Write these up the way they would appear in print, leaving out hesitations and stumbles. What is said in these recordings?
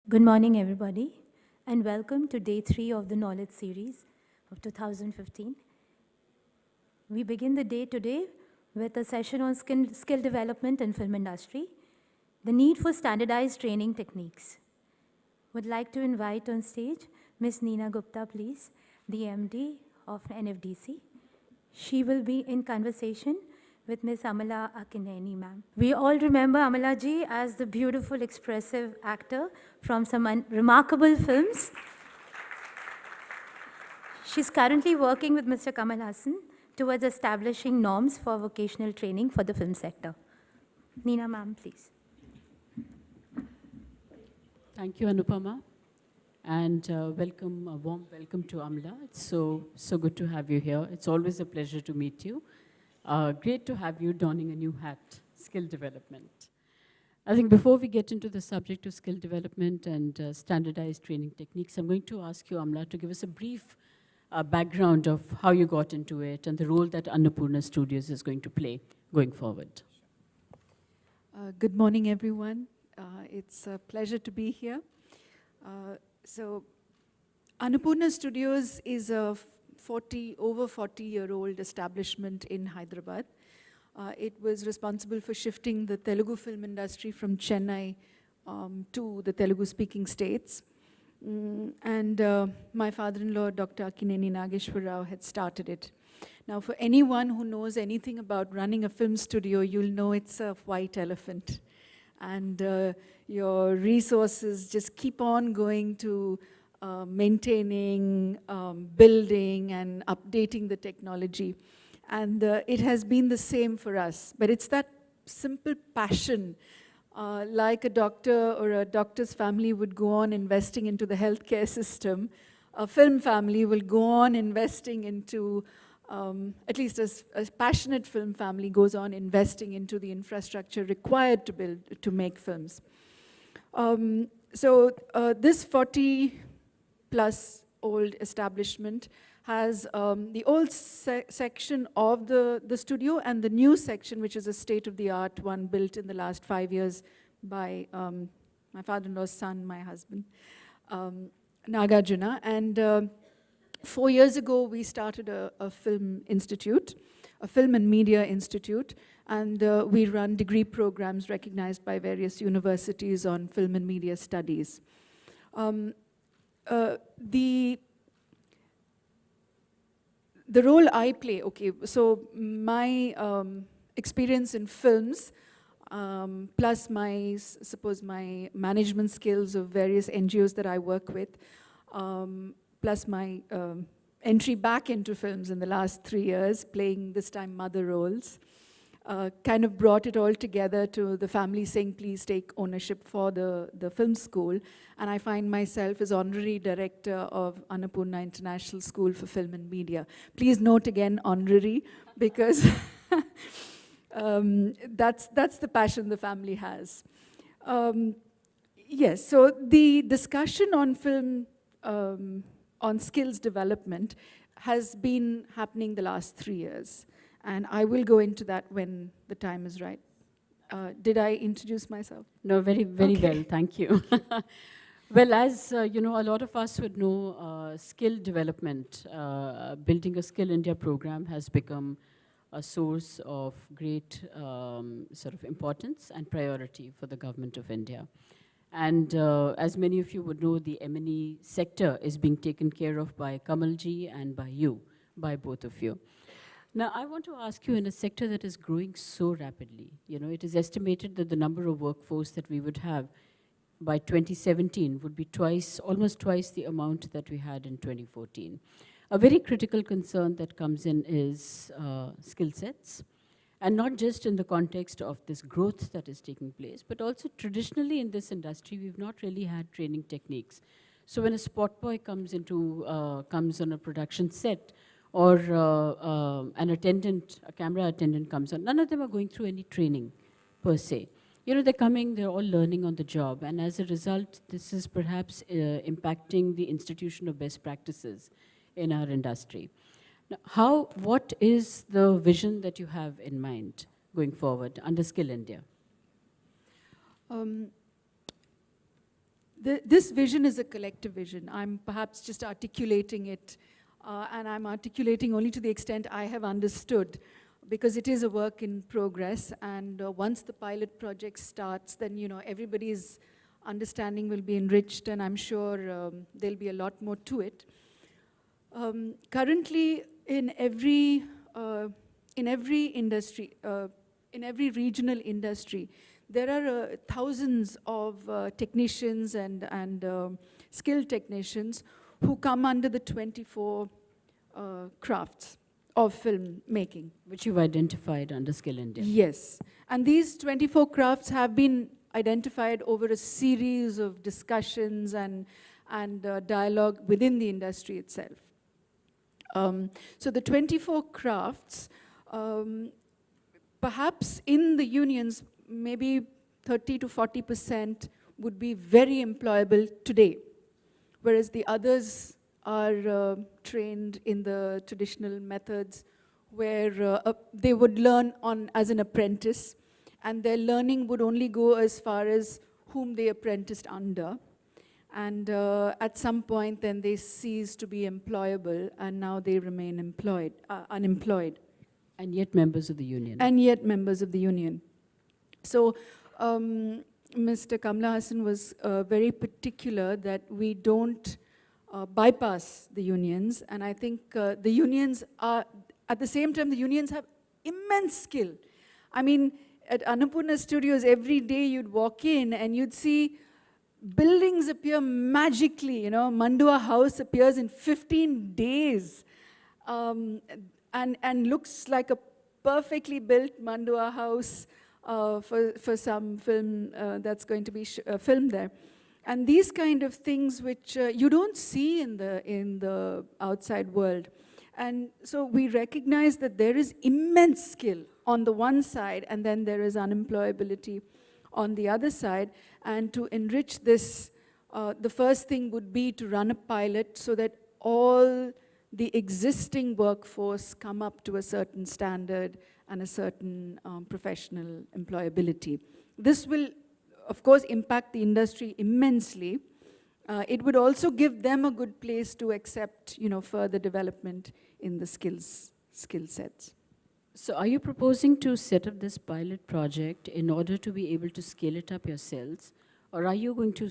Good morning, everybody, and welcome to day 3 of the Knowledge Series of 2015. We begin the day today with a session on skill development in film industry, the need for standardized training techniques. Would like to invite on stage Ms. Neena Gupta, please, the MD of NFDC. She will be in conversation with Ms. Amala Akkineni, ma'am. We all remember Amala ji as the beautiful, expressive actor from some remarkable films. She's currently working with Mr. Kamal Hassan towards establishing norms for vocational training for the film sector. Neena, ma'am, please. Thank you, Annapurna, and welcome, a warm welcome to Amala. It's so good to have you here. It's always a pleasure to meet you. Great to have you donning a new hat, skill development. I think before we get into the subject of skill development and standardized training techniques, I'm going to ask you, Amala, to give us a brief background of how you got into it and the role that Annapurna Studios is going to play going forward. Good morning, everyone. It's a pleasure to be here. So, Annapurna Studios is a over 40-year-old establishment in Hyderabad. It was responsible for shifting the Telugu film industry from Chennai to the Telugu-speaking states. My father-in-law, Dr. Akkineni Nageshwar Rao, had started it. Now, for anyone who knows anything about running a film studio, you'll know it's a white elephant. And your resources just keep on going to maintaining, building, and updating the technology. And it has been the same for us. But it's that simple passion, like a doctor or a doctor's family would go on investing into the healthcare system, a film family will go on investing into, at least a passionate film family goes on investing into the infrastructure required to make films. This 40-plus old establishment has the old section of the studio and the new section, which is a state-of-the-art one built in the last 5 years by my father-in-law's son, my husband, Nagarjuna. And 4 years ago, we started a film institute, a film and media institute, and we run degree programs recognized by various universities on film and media studies. The role I play, okay, so my experience in films, plus my management skills of various NGOs that I work with, plus my entry back into films in the last 3 years, playing this time mother roles, kind of brought it all together to the family saying, please take ownership for the film school. And I find myself as honorary director of Annapurna International School for Film and Media. Please note again, honorary, because that's the passion the family has. Yes, so the discussion on film, on skills development has been happening the last 3 years. And I will go into that when the time is right. Did I introduce myself? No, very well, thank you. Well, as you know, a lot of us would know, skill development, building a Skill India program has become a source of great sort of importance and priority for the government of India. And as many of you would know, the M&E sector is being taken care of by Kamalji and by you, by both of you. Now, I want to ask you, in a sector that is growing so rapidly, you know, it is estimated that the number of workforce that we would have by 2017 would be almost twice the amount that we had in 2014. A very critical concern that comes in is skill sets, and not just in the context of this growth that is taking place, but also traditionally in this industry, we've not really had training techniques. So when a spot boy comes on a production set, or an attendant, a camera attendant comes on, none of them are going through any training per se. You know, they're coming, they're all learning on the job, and as a result, this is perhaps impacting the institution of best practices in our industry. Now, what is the vision that you have in mind going forward under Skill India? this vision is a collective vision. I'm perhaps just articulating it, and I'm articulating only to the extent I have understood, because it is a work in progress, and once the pilot project starts, then everybody's understanding will be enriched, and I'm sure there'll be a lot more to it. Currently, in every industry, in every regional industry, there are thousands of technicians and skilled technicians who come under the 24 crafts of filmmaking. Which you've identified under Skill India. Yes, and these 24 crafts have been identified over a series of discussions and dialogue within the industry itself. So the 24 crafts, perhaps in the unions, maybe 30 to 40% would be very employable today, whereas the others are trained in the traditional methods where they would learn as an apprentice, and their learning would only go as far as whom they apprenticed under. And at some point, then they cease to be employable, and now they remain unemployed. And yet members of the union. And yet members of the union. So Mr. Kamala Hassan was very particular that we don't bypass the unions. And I think the unions are, at the same time, the unions have immense skill. I mean, at Annapurna Studios, every day you'd walk in and you'd see buildings appear magically. Mandua House appears in 15 days and looks like a perfectly built Mandua House for some film that's going to be filmed there. And these kind of things which you don't see in the outside world. And so we recognize that there is immense skill on the one side, and then there is unemployability on the other side. And to enrich this, the first thing would be to run a pilot so that all the existing workforce come up to a certain standard and a certain professional employability. This will, of course, impact the industry immensely. It would also give them a good place to accept, further development in the skill sets. So are you proposing to set up this pilot project in order to be able to scale it up yourselves? Or are you going to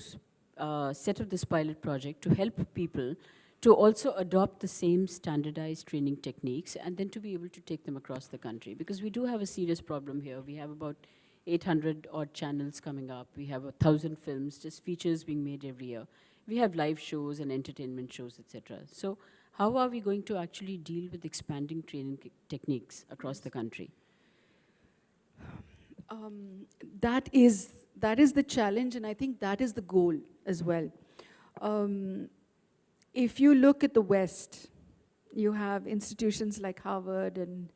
set up this pilot project to help people to also adopt the same standardized training techniques and then to be able to take them across the country? Because we do have a serious problem here. We have about 800 odd channels coming up. We have 1,000 films, just features being made every year. We have live shows and entertainment shows, etc. So how are we going to actually deal with expanding training techniques across the country? That is the challenge, and I think that is the goal as well. If you look at the West, you have institutions like Harvard and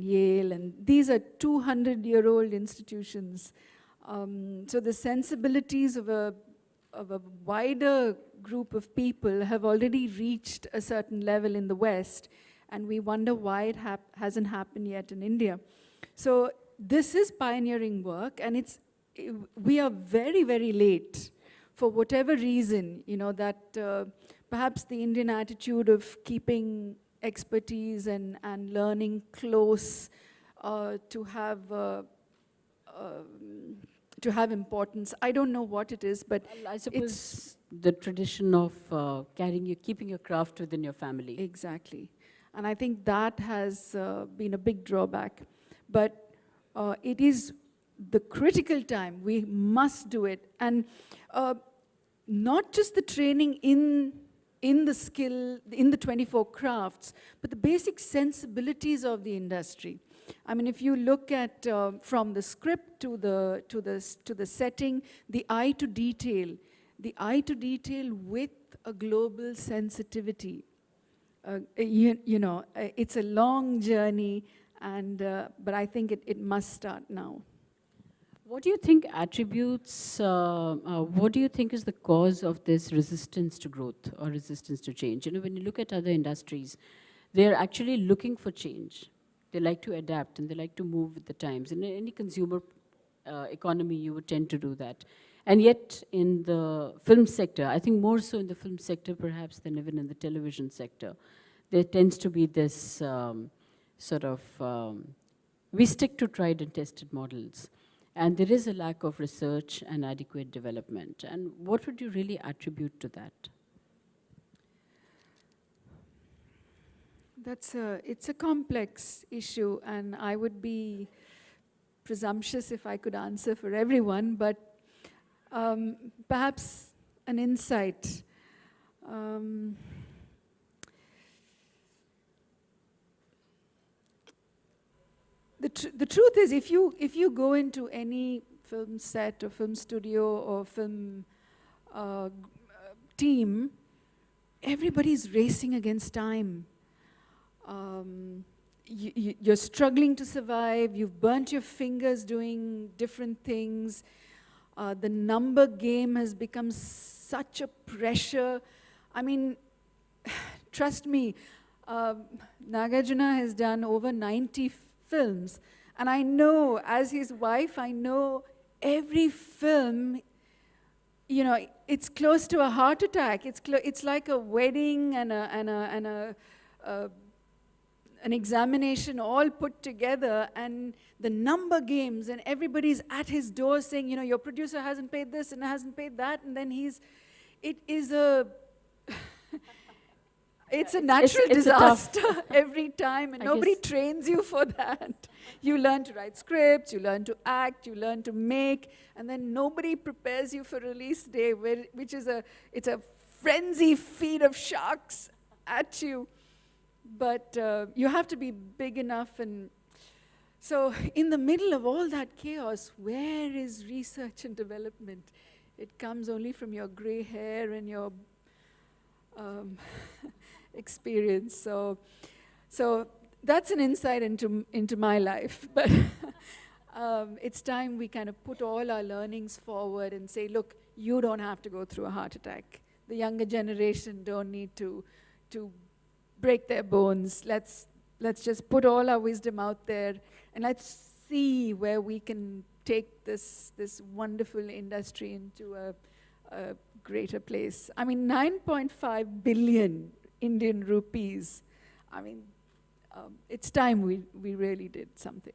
Yale, and these are 200-year-old institutions. So the sensibilities of a wider group of people have already reached a certain level in the West, and we wonder why it hasn't happened yet in India. So this is pioneering work, and we are very, very late for whatever reason, that perhaps the Indian attitude of keeping expertise and learning close to have importance. I don't know what it is, but I suppose it's the tradition of keeping your craft within your family. Exactly. And I think that has been a big drawback. But it is the critical time. We must do it. And not just the training in the skill, in the 24 crafts, but the basic sensibilities of the industry. I mean, if you look at from the script to the setting, the eye to detail with a global sensitivity. It's a long journey, but I think it must start now. What do you think what do you think is the cause of this resistance to growth or resistance to change? When you look at other industries, they're actually looking for change. They like to adapt and they like to move with the times. In any consumer economy, you would tend to do that. And yet, in the film sector, I think more so in the film sector perhaps than even in the television sector, there tends to be this we stick to tried and tested models. And there is a lack of research and adequate development. And what would you really attribute to that? It's a complex issue, and I would be presumptuous if I could answer for everyone, but perhaps an insight. The truth is, if you go into any film set or film studio or film team, everybody's racing against time. You're struggling to survive. You've burnt your fingers doing different things. The number game has become such a pressure. I mean, trust me, Nagarjuna has done over 90 films. And I know, as his wife, I know every film, you know, it's close to a heart attack. It's like a wedding and an examination all put together, and the number games, and everybody's at his door saying, you know, your producer hasn't paid this and hasn't paid that, and then it's a natural disaster every time, and nobody trains you for that. You learn to write scripts, you learn to act, you learn to make, and then nobody prepares you for release day, which is it's a frenzy feed of sharks at you. But you have to be big enough, and so in the middle of all that chaos, where is research and development? It comes only from your gray hair and your experience. So that's an insight into my life. But it's time we kind of put all our learnings forward and say, look, you don't have to go through a heart attack. The younger generation don't need to break their bones. Let's just put all our wisdom out there, and let's see where we can take this wonderful industry into a greater place. I mean, 9.5 billion Indian rupees. I mean, it's time we really did something.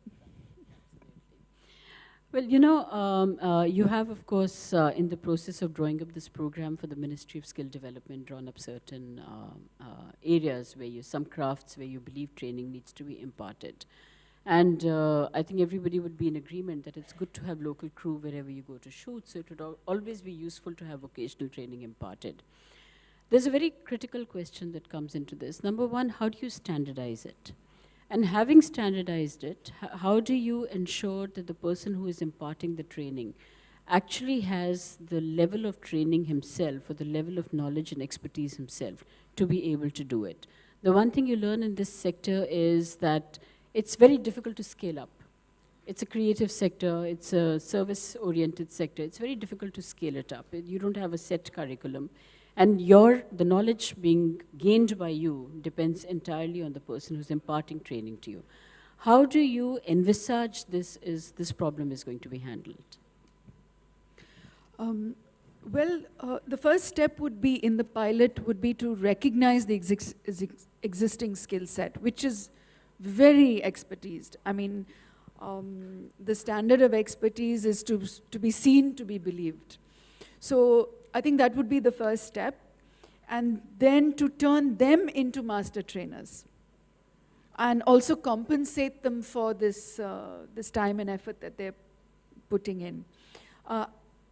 Well, you know, you have, of course, in the process of drawing up this program for the Ministry of Skill Development, drawn up certain areas where some crafts where you believe training needs to be imparted. And I think everybody would be in agreement that it's good to have local crew wherever you go to shoot, so it would always be useful to have vocational training imparted. There's a very critical question that comes into this. Number one, how do you standardize it? And having standardized it, how do you ensure that the person who is imparting the training actually has the level of training himself or the level of knowledge and expertise himself to be able to do it? The one thing you learn in this sector is that it's very difficult to scale up. It's a creative sector, it's a service-oriented sector. It's very difficult to scale it up. You don't have a set curriculum. And the knowledge being gained by you depends entirely on the person who's imparting training to you. How do you envisage this problem is going to be handled? The first step would be in the pilot would be to recognize the existing skill set, which is very expertised. I mean, the standard of expertise is to be seen, to be believed. So I think that would be the first step, and then to turn them into master trainers and also compensate them for this time and effort that they're putting in.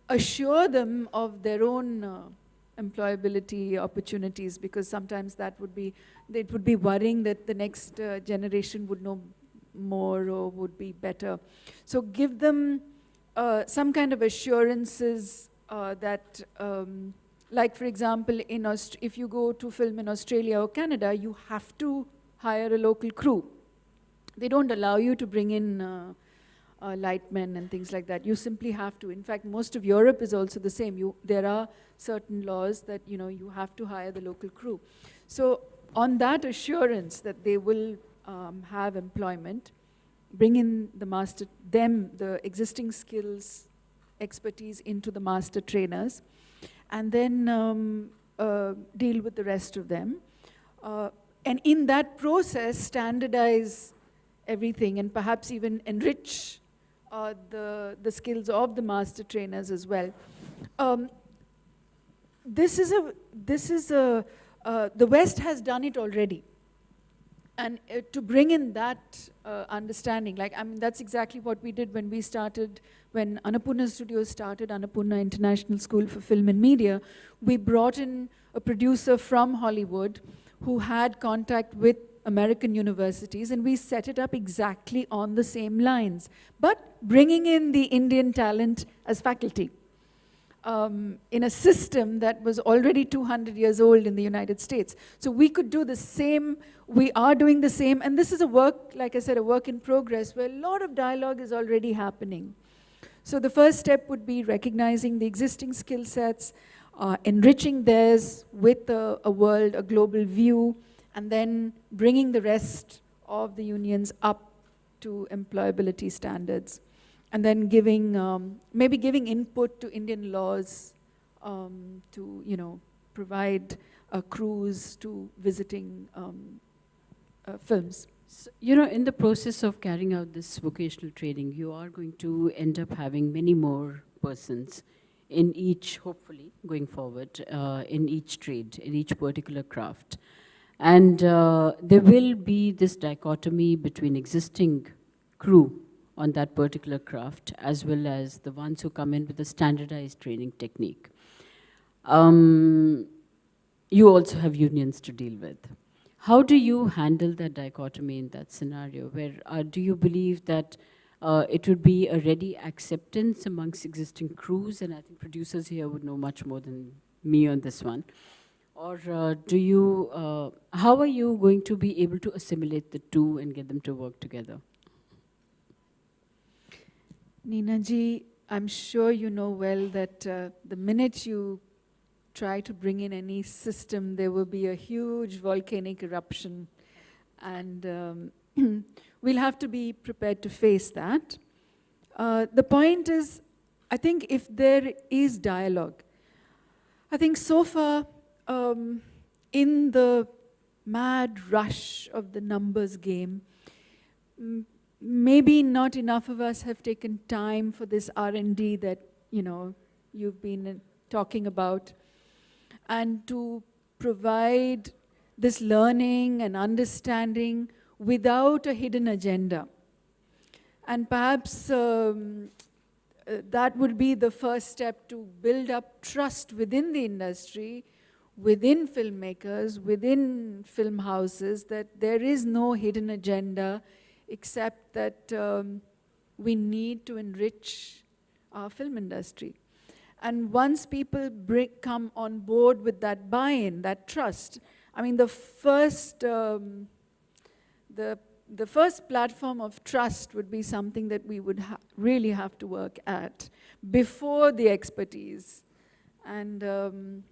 Assure them of their own employability opportunities, because sometimes it would be worrying that the next generation would know more or would be better. So give them some kind of assurances that, like for example, if you go to film in Australia or Canada, you have to hire a local crew. They don't allow you to bring in lightmen and things like that. You simply have to. In fact, most of Europe is also the same. There are certain laws that you have to hire the local crew. So on that assurance that they will have employment, bring in the existing skills expertise into the master trainers, and then deal with the rest of them. And in that process, standardize everything and perhaps even enrich the skills of the master trainers as well. The West has done it already. And to bring in that understanding, like, I mean, that's exactly what we did when we started, when Annapurna Studios started Annapurna International School for Film and Media. We brought in a producer from Hollywood who had contact with American universities, and we set it up exactly on the same lines, but bringing in the Indian talent as faculty. In a system that was already 200 years old in the United States. So we could do the same, we are doing the same, and this is a work, like I said, a work in progress where a lot of dialogue is already happening. So the first step would be recognizing the existing skill sets, enriching theirs with a world, a global view, and then bringing the rest of the unions up to employability standards. And then maybe giving input to Indian laws to, you know, provide crews to visiting films. So, you know, in the process of carrying out this vocational training, you are going to end up having many more persons in each, hopefully, going forward, in each trade, in each particular craft. And there will be this dichotomy between existing crew on that particular craft, as well as the ones who come in with a standardized training technique. You also have unions to deal with. How do you handle that dichotomy in that scenario? Where do you believe that it would be a ready acceptance amongst existing crews? And I think producers here would know much more than me on this one. Or how are you going to be able to assimilate the two and get them to work together? Neena ji, I'm sure you know well that the minute you try to bring in any system, there will be a huge volcanic eruption. And we'll have to be prepared to face that. The point is, I think if there is dialogue, I think so far in the mad rush of the numbers game, maybe not enough of us have taken time for this R&D that, you know, you've been talking about, and to provide this learning and understanding without a hidden agenda. And perhaps that would be the first step to build up trust within the industry, within filmmakers, within film houses, that there is no hidden agenda, except that we need to enrich our film industry. And once people come on board with that buy-in, that trust, I mean, the first platform of trust would be something that we would really have to work at before the expertise. And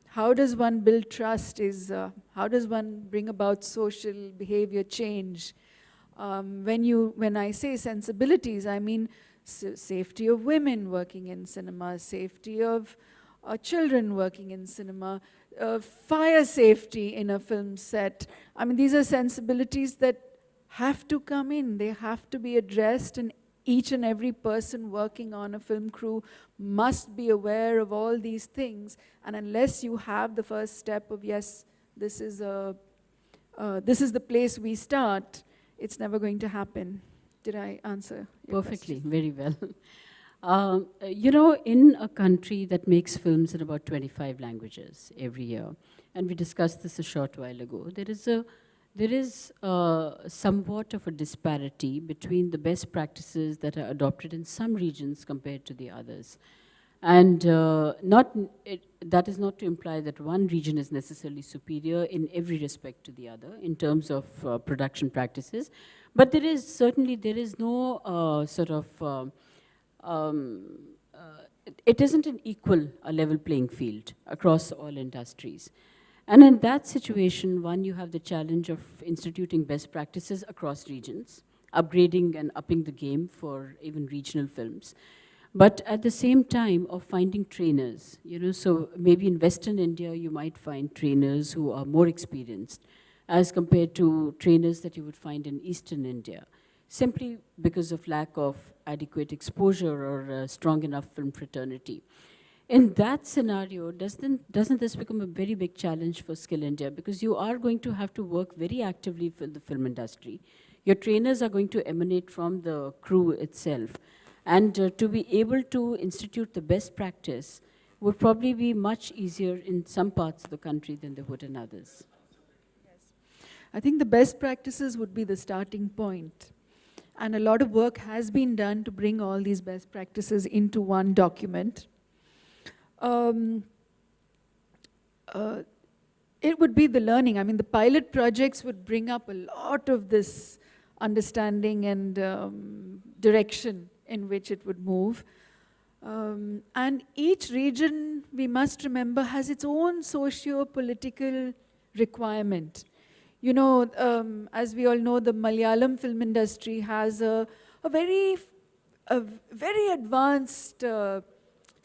how does one build trust is, how does one bring about social behavior change? When I say sensibilities, I mean safety of women working in cinema, safety of children working in cinema, fire safety in a film set. I mean, these are sensibilities that have to come in. They have to be addressed, and each and every person working on a film crew must be aware of all these things. And unless you have the first step of, yes, this is the place we start, it's never going to happen. Did I answer your Perfectly, question? very well. You know, in a country that makes films in about 25 languages every year, and we discussed this a short while ago, there is somewhat of a disparity between the best practices that are adopted in some regions compared to the others. And that is not to imply that one region is necessarily superior in every respect to the other in terms of production practices. But there is no it isn't an equal level playing field across all industries. And in that situation, one, you have the challenge of instituting best practices across regions, upgrading and upping the game for even regional films. but at the same time of finding trainers, so maybe in Western India you might find trainers who are more experienced as compared to trainers that you would find in Eastern India, simply because of lack of adequate exposure or strong enough film fraternity. In that scenario, doesn't this become a very big challenge for Skill India? Because you are going to have to work very actively for the film industry. Your trainers are going to emanate from the crew itself. And to be able to institute the best practice would probably be much easier in some parts of the country than they would in others. I think the best practices would be the starting point. And a lot of work has been done to bring all these best practices into one document. It would be the learning. I mean, the pilot projects would bring up a lot of this understanding and direction in which it would move. And each region, we must remember, has its own socio-political requirement. As we all know, the Malayalam film industry has a very advanced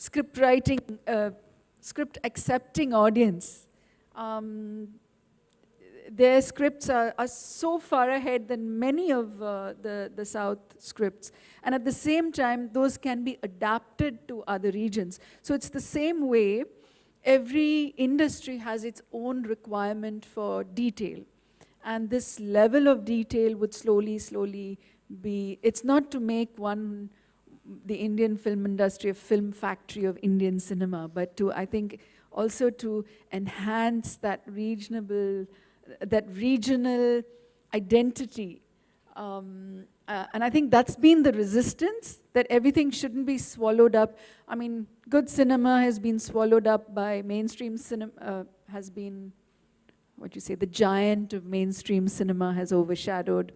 script writing, script accepting audience. Their scripts are so far ahead than many of the South scripts. And at the same time, those can be adapted to other regions. So it's the same way, every industry has its own requirement for detail. And this level of detail would slowly be, it's not to make the Indian film industry a film factory of Indian cinema, but to, I think, also to enhance that regional identity. And I think that's been the resistance, that everything shouldn't be swallowed up. I mean, good cinema has been swallowed up by mainstream cinema, has been, the giant of mainstream cinema has overshadowed,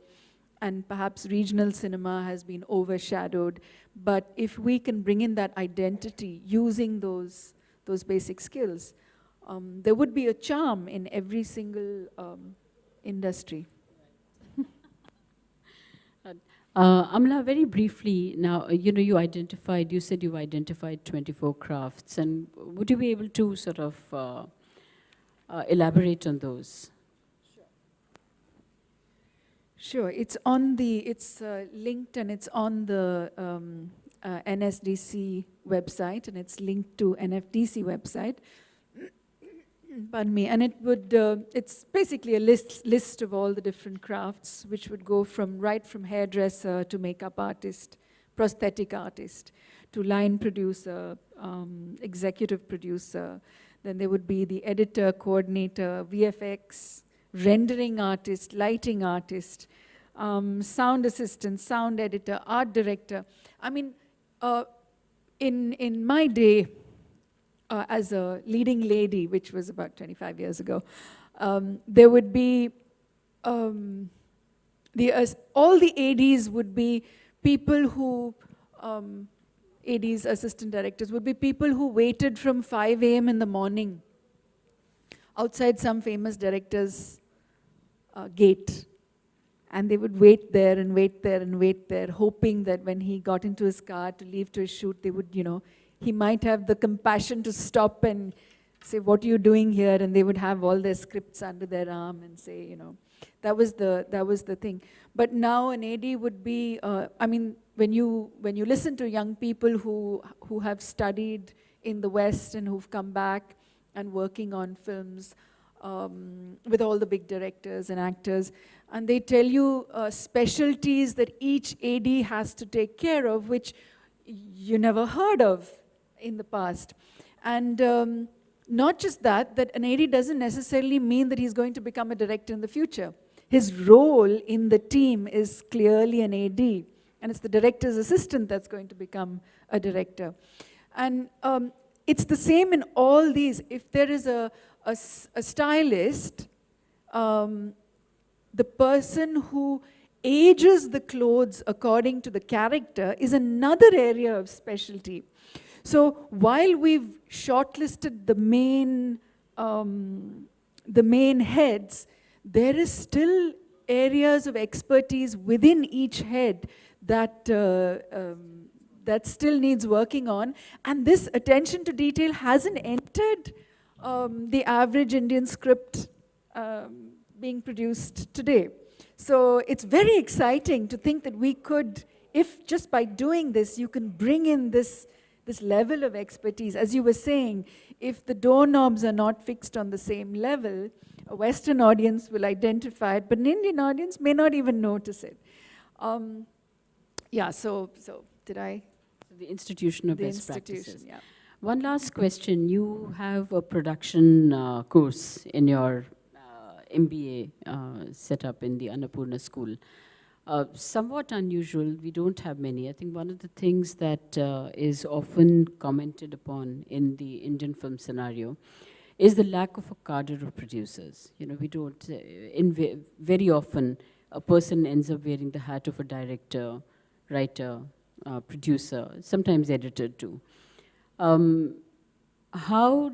and perhaps regional cinema has been overshadowed. But if we can bring in that identity using those basic skills, there would be a charm in every single industry. Amala, very briefly now, you said you've identified 24 crafts, and would you be able to sort of elaborate on those? Sure, it's linked and it's on the NSDC website, and it's linked to NFDC website. Pardon me, and it's basically a list of all the different crafts, which would go right from hairdresser to makeup artist, prosthetic artist, to line producer, executive producer. Then there would be the editor, coordinator, VFX, rendering artist, lighting artist, sound assistant, sound editor, art director. I mean, in my day, as a leading lady, which was about 25 years ago, there would be, all the ADs would be people who, ADs, assistant directors, would be people who waited from 5 a.m. in the morning outside some famous director's gate. And they would wait there and wait there and wait there, hoping that when he got into his car to leave to his shoot, they would, he might have the compassion to stop and say, "What are you doing here?" And they would have all their scripts under their arm and say, that was the thing. But now an AD would be, I mean, when you listen to young people who have studied in the West and who've come back and working on films with all the big directors and actors, and they tell you specialties that each AD has to take care of, which you never heard of in the past. And not just that an AD doesn't necessarily mean that he's going to become a director in the future. His role in the team is clearly an AD, and it's the director's assistant that's going to become a director. And it's the same in all these. If there is a stylist, the person who ages the clothes according to the character is another area of specialty. So while we've shortlisted the main heads, there is still areas of expertise within each head that that still needs working on. And this attention to detail hasn't entered the average Indian script being produced today. So it's very exciting to think that we could, if just by doing this, you can bring in this level of expertise. As you were saying, if the doorknobs are not fixed on the same level, a Western audience will identify it, but an Indian audience may not even notice it. Yeah, so did I? The institution of The best institution, practices. yeah. One last question. You have a production course in your MBA set up in the Annapurna school. Somewhat unusual, we don't have many. I think one of the things that is often commented upon in the Indian film scenario is the lack of a cadre of producers. You know, we don't, very often, a person ends up wearing the hat of a director, writer, producer, sometimes editor too. How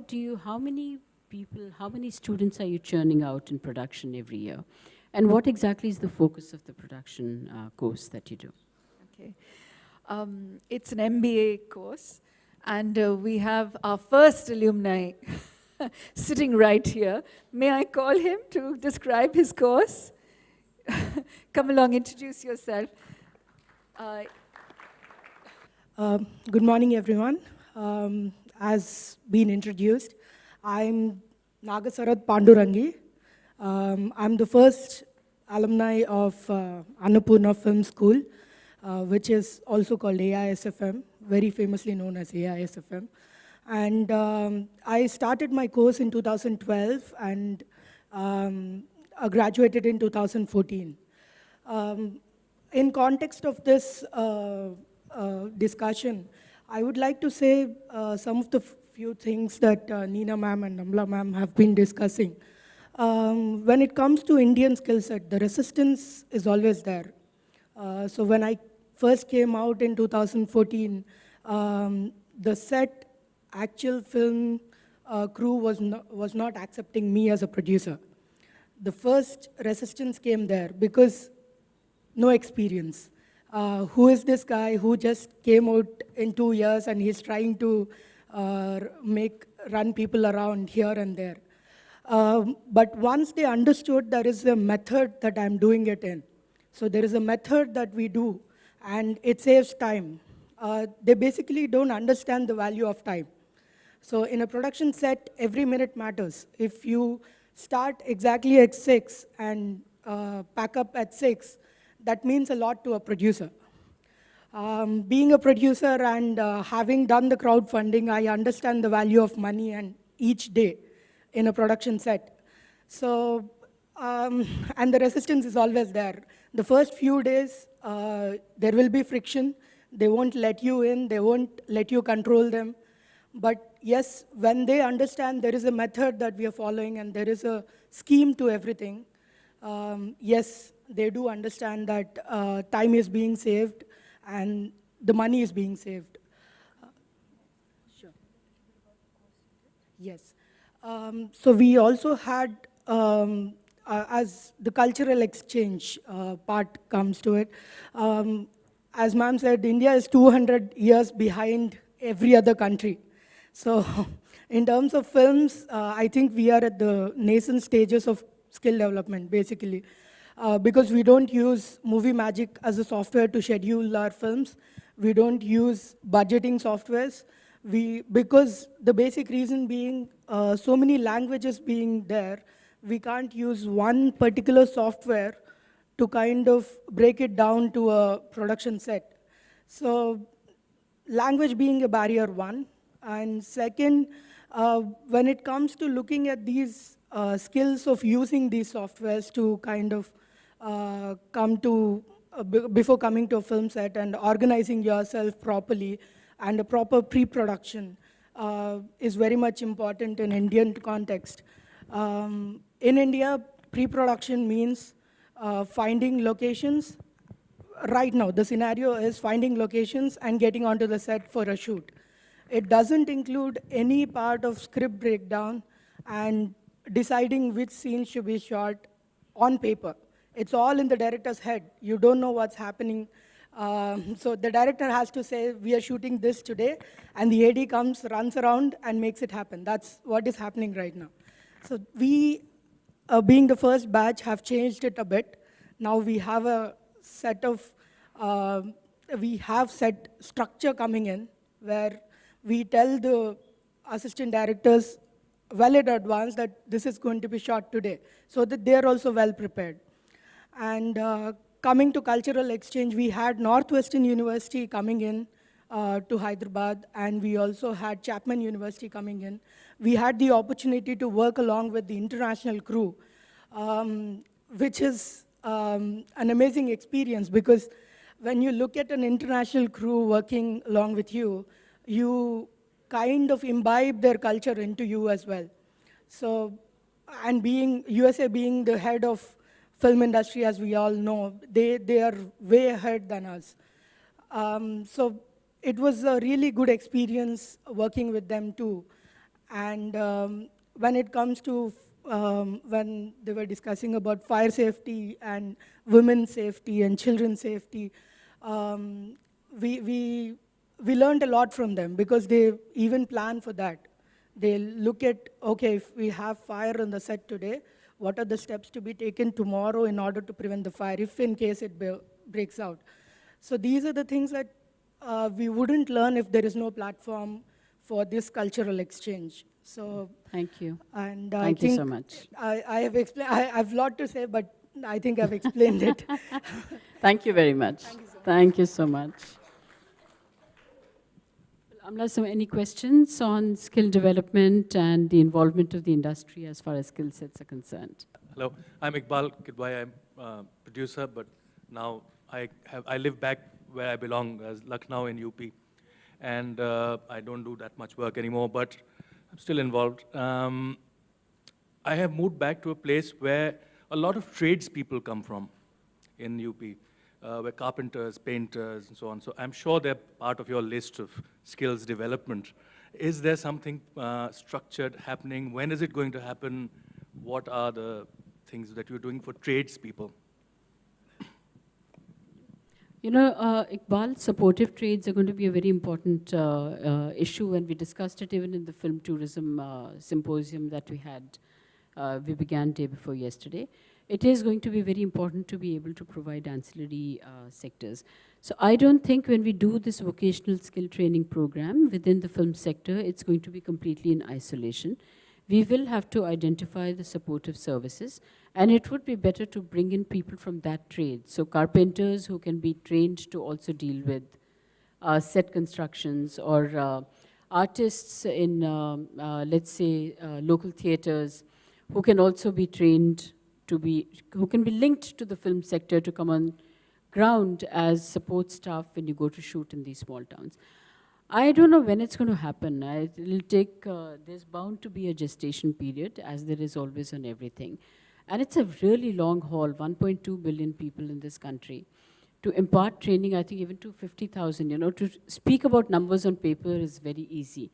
many people, how many students are you churning out in production every year? And what exactly is the focus of the production course that you do? Okay. It's an MBA course, and we have our first alumni sitting right here. May I call him to describe his course? Come along, introduce yourself. Good morning, everyone. As been introduced, I'm Nagasarath Pandurangi. I'm the first alumni of Annapurna Film School, which is also called AISFM, very famously known as AISFM. And I started my course in 2012 and graduated in 2014. In context of this discussion, I would like to say some of the few things that Neena ma'am and Amala ma'am have been discussing. When it comes to Indian skill set, the resistance is always there. So when I first came out in 2014, the set actual film crew was not accepting me as a producer. The first resistance came there because no experience. Who is this guy who just came out in 2 years and he's trying to run people around here and there. But once they understood there is a method that I'm doing it in. So there is a method that we do and it saves time. They basically don't understand the value of time. So in a production set, every minute matters. If you start exactly at 6 and pack up at 6, that means a lot to a producer. Being a producer and having done the crowdfunding, I understand the value of money and each day in a production set. So, and the resistance is always there. The first few days, there will be friction. They won't let you in, they won't let you control them. But yes, when they understand there is a method that we are following and there is a scheme to everything, yes, they do understand that time is being saved and the money is being saved. Sure. Yes. So we also had, as the cultural exchange part comes to it, as ma'am said, India is 200 years behind every other country. So in terms of films, I think we are at the nascent stages of skill development, basically. Because we don't use Movie Magic as a software to schedule our films. We don't use budgeting softwares. Because the basic reason being, so many languages being there, we can't use one particular software to kind of break it down to a production set. So language being a barrier, one. And second, when it comes to looking at these skills of using these softwares to kind of before coming to a film set and organizing yourself properly and a proper pre-production is very much important in Indian context. In India, pre-production means finding locations. Right now, the scenario is finding locations and getting onto the set for a shoot. It doesn't include any part of script breakdown and deciding which scenes should be shot on paper. It's all in the director's head. You don't know what's happening. So the director has to say, we are shooting this today, and the AD comes, runs around, and makes it happen. That's what is happening right now. So we, being the first batch, have changed it a bit. Now we have a set of, we have set structure coming in, where we tell the assistant directors well in advance that this is going to be shot today, so that they're also well prepared. And coming to cultural exchange, we had Northwestern University coming in to Hyderabad, and we also had Chapman University coming in. We had the opportunity to work along with the international crew, which is an amazing experience, because when you look at an international crew working along with you, you kind of imbibe their culture into you as well. So, and being, USA being the head of film industry, as we all know, they are way ahead than us. So it was a really good experience working with them too. And when it comes to, when they were discussing about fire safety and women's safety and children's safety, we learned a lot from them, because they even plan for that. They look at, okay, if we have fire on the set today, what are the steps to be taken tomorrow in order to prevent the fire, if in case it breaks out. So these are the things that we wouldn't learn if there is no platform for this cultural exchange. So Thank you. and Thank you so much. I have explained. I have a lot to say, but I think I've explained it. Thank you very much. Thank you so much. Amla, so any questions on skill development and the involvement of the industry as far as skill sets are concerned? Hello, I'm Iqbal Kidwai. I'm a producer, but now I live back where I belong, as Lucknow in UP. And I don't do that much work anymore, but I'm still involved. I have moved back to a place where a lot of tradespeople come from in UP, where carpenters, painters, and so on. So I'm sure they're part of your list of skills development. Is there something structured happening? When is it going to happen? What are the things that you're doing for tradespeople? You know, Iqbal, supportive trades are going to be a very important issue, and we discussed it even in the film tourism symposium that we had. We began day before yesterday. It is going to be very important to be able to provide ancillary sectors. So I don't think when we do this vocational skill training program within the film sector, it's going to be completely in isolation. We will have to identify the supportive services, and it would be better to bring in people from that trade. So carpenters who can be trained to also deal with set constructions, or artists in, let's say, local theaters, who can also be trained to be, who can be linked to the film sector to come on ground as support staff when you go to shoot in these small towns. I don't know when it's going to happen. It'll take, there's bound to be a gestation period, as there is always on everything. And it's a really long haul, 1.2 billion people in this country. To impart training, I think even to 50,000, you know, to speak about numbers on paper is very easy.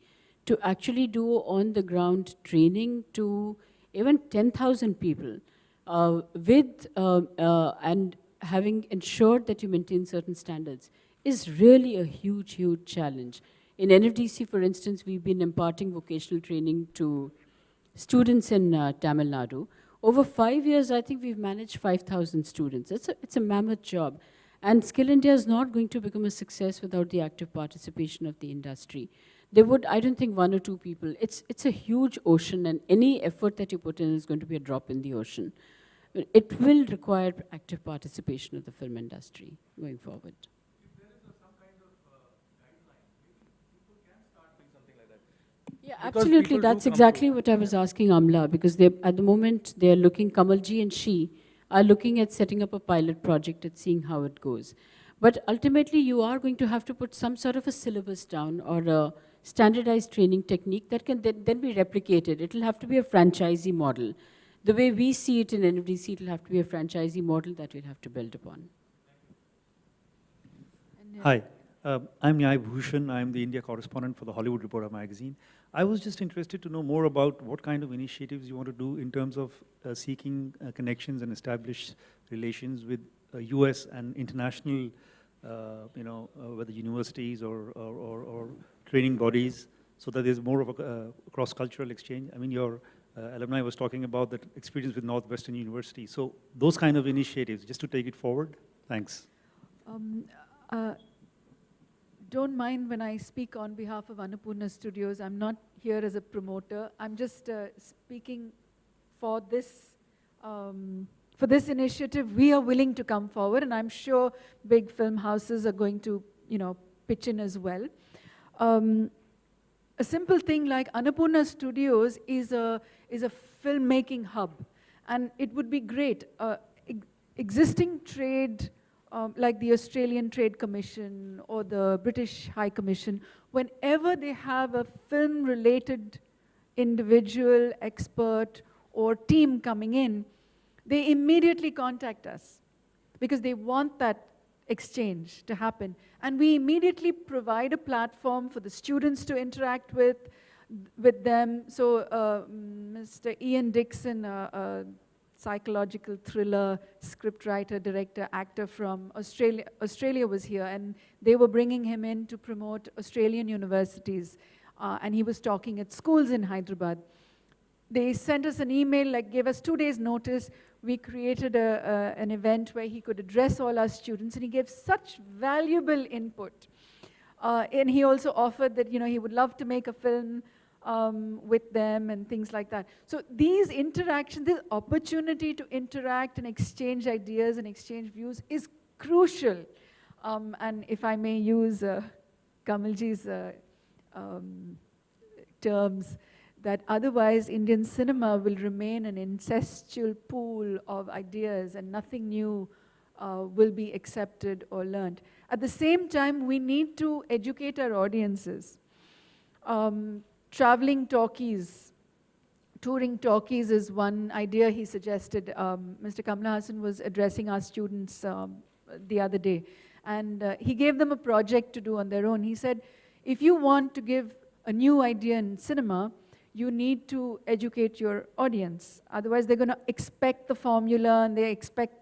To actually do on the ground training to even 10,000 people and having ensured that you maintain certain standards is really a huge, huge challenge. In NFDC, for instance, we've been imparting vocational training to students in Tamil Nadu. Over 5 years, I think we've managed 5,000 students. It's a mammoth job. And Skill India is not going to become a success without the active participation of the industry. There would, I don't think, 1 or 2 people. It's a huge ocean, and any effort that you put in is going to be a drop in the ocean. It will require active participation of the film industry going forward. Yeah, absolutely. That's exactly what I was asking Amla, because at the moment they're looking, Kamalji and she are looking at setting up a pilot project and seeing how it goes. But ultimately you are going to have to put some sort of a syllabus down, or a standardized training technique that can then be replicated. It'll have to be a franchisee model. The way we see it in NFDC, it'll have to be a franchisee model that we'll have to build upon. Hi, I'm Nyai Bhushan. I'm the India correspondent for the Hollywood Reporter magazine. I was just interested to know more about what kind of initiatives you want to do in terms of seeking connections and establish relations with US and international whether universities or training bodies, so that there's more of a cross-cultural exchange? I mean, your alumni was talking about that experience with Northwestern University. So those kind of initiatives, just to take it forward. Thanks. Don't mind when I speak on behalf of Annapurna Studios. I'm not here as a promoter. I'm just speaking for this initiative. We are willing to come forward, and I'm sure big film houses are going to, pitch in as well. A simple thing like Annapurna Studios is a filmmaking hub, and it would be great. Existing trade, like the Australian Trade Commission or the British High Commission, whenever they have a film-related individual, expert, or team coming in, they immediately contact us because they want that exchange to happen. And we immediately provide a platform for the students to interact with them. So Mr. Ian Dixon, a psychological thriller scriptwriter, director, actor from Australia was here, and they were bringing him in to promote Australian universities. And he was talking at schools in Hyderabad. They sent us an email, gave us 2 days notice. We created an event where he could address all our students, and he gave such valuable input. And he also offered that, he would love to make a film with them and things like that. So these interactions, this opportunity to interact and exchange ideas and exchange views is crucial. And if I may use Kamalji's terms, that otherwise Indian cinema will remain an incestual pool of ideas and nothing new will be accepted or learned. At the same time, we need to educate our audiences. Traveling talkies, touring talkies is one idea he suggested. Mr. Kamala Hassan was addressing our students the other day, and he gave them a project to do on their own. He said, if you want to give a new idea in cinema, you need to educate your audience. Otherwise, they're going to expect the formula, and they expect,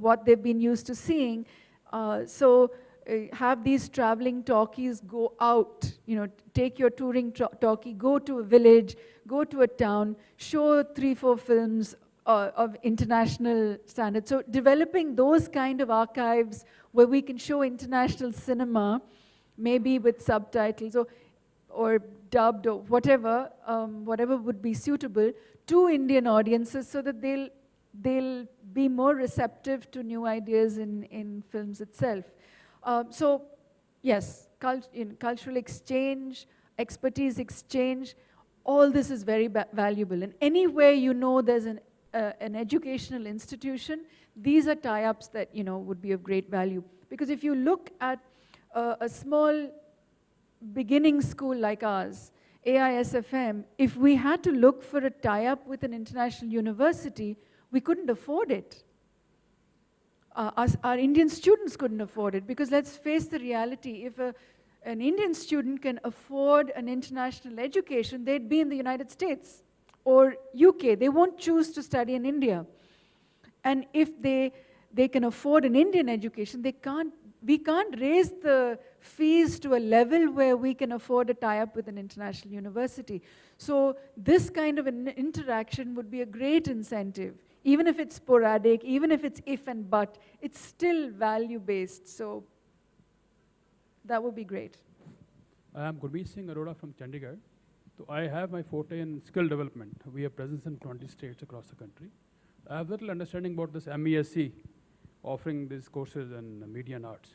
what they've been used to seeing. So have these traveling talkies go out, take your touring talkie, go to a village, go to a town, show 3-4 films of international standards. So developing those kind of archives where we can show international cinema, maybe with subtitles or dubbed or whatever, whatever would be suitable to Indian audiences, so that they'll be more receptive to new ideas in films itself. So yes, cultural exchange, expertise exchange, all this is very valuable. And anywhere there's an educational institution, these are tie-ups that would be of great value. Because if you look at a small beginning school like ours, AISFM, if we had to look for a tie-up with an international university, we couldn't afford it. Our Indian students couldn't afford it, because let's face the reality, if an Indian student can afford an international education, they'd be in the United States or UK. They won't choose to study in India. And if they can afford an Indian education, we can't raise the fees to a level where we can afford a tie-up with an international university. So this kind of an interaction would be a great incentive. Even if it's sporadic, even if it's if and but, it's still value-based. So that would be great. I am Gurmeet Singh Arora from Chandigarh. So I have my forte in skill development. We have presence in 20 states across the country. I have little understanding about this MESC offering these courses in media and arts.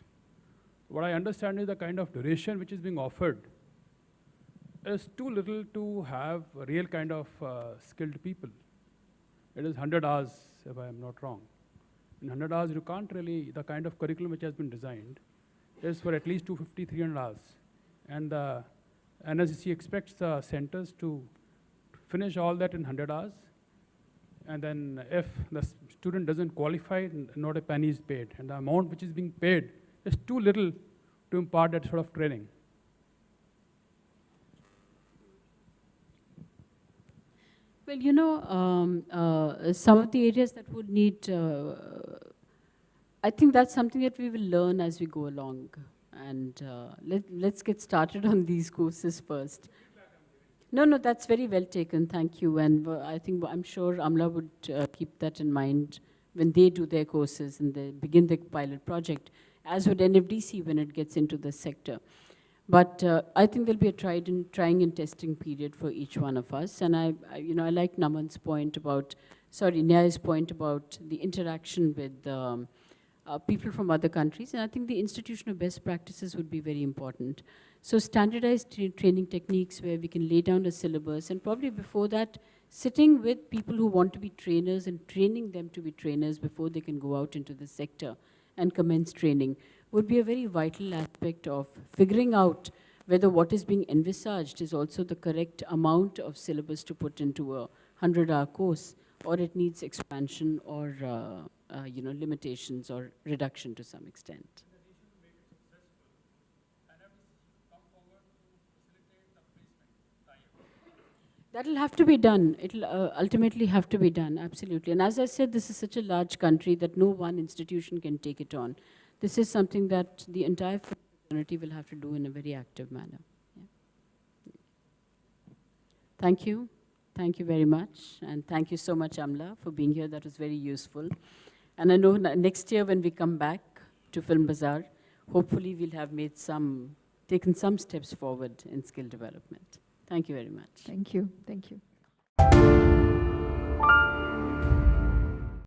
What I understand is the kind of duration which is being offered is too little to have a real kind of skilled people. It is 100 hours, if I am not wrong. In 100 hours, you can't really, the kind of curriculum which has been designed is for at least 250, 300 hours. And the NFDC expects the centers to finish all that in 100 hours. And then if the student doesn't qualify, not a penny is paid. And the amount which is being paid is too little to impart that sort of training. Well, some of the areas that would need I think that's something that we will learn as we go along. And let's get started on these courses first. No, that's very well taken. Thank you. And I'm sure Amla would keep that in mind when they do their courses and they begin the pilot project, as would NFDC when it gets into the sector. But I think there'll be a trying and testing period for each one of us. And I like Naman's point about, Nyaya's point about the interaction with people from other countries. And I think the institution of best practices would be very important. So standardized training techniques where we can lay down a syllabus, and probably before that, sitting with people who want to be trainers and training them to be trainers before they can go out into the sector and commence training would be a very vital aspect of figuring out whether what is being envisaged is also the correct amount of syllabus to put into a 100-hour course, or it needs expansion or limitations or reduction to some extent. That'll have to be done. It'll ultimately have to be done, absolutely. And as I said, this is such a large country that no one institution can take it on. This is something that the entire fraternity will have to do in a very active manner. Yeah. Thank you. Thank you very much. And thank you so much, Amla, for being here. That was very useful. And I know next year when we come back to Film Bazaar, hopefully we'll have taken some steps forward in skill development. Thank you very much. Thank you. Thank you.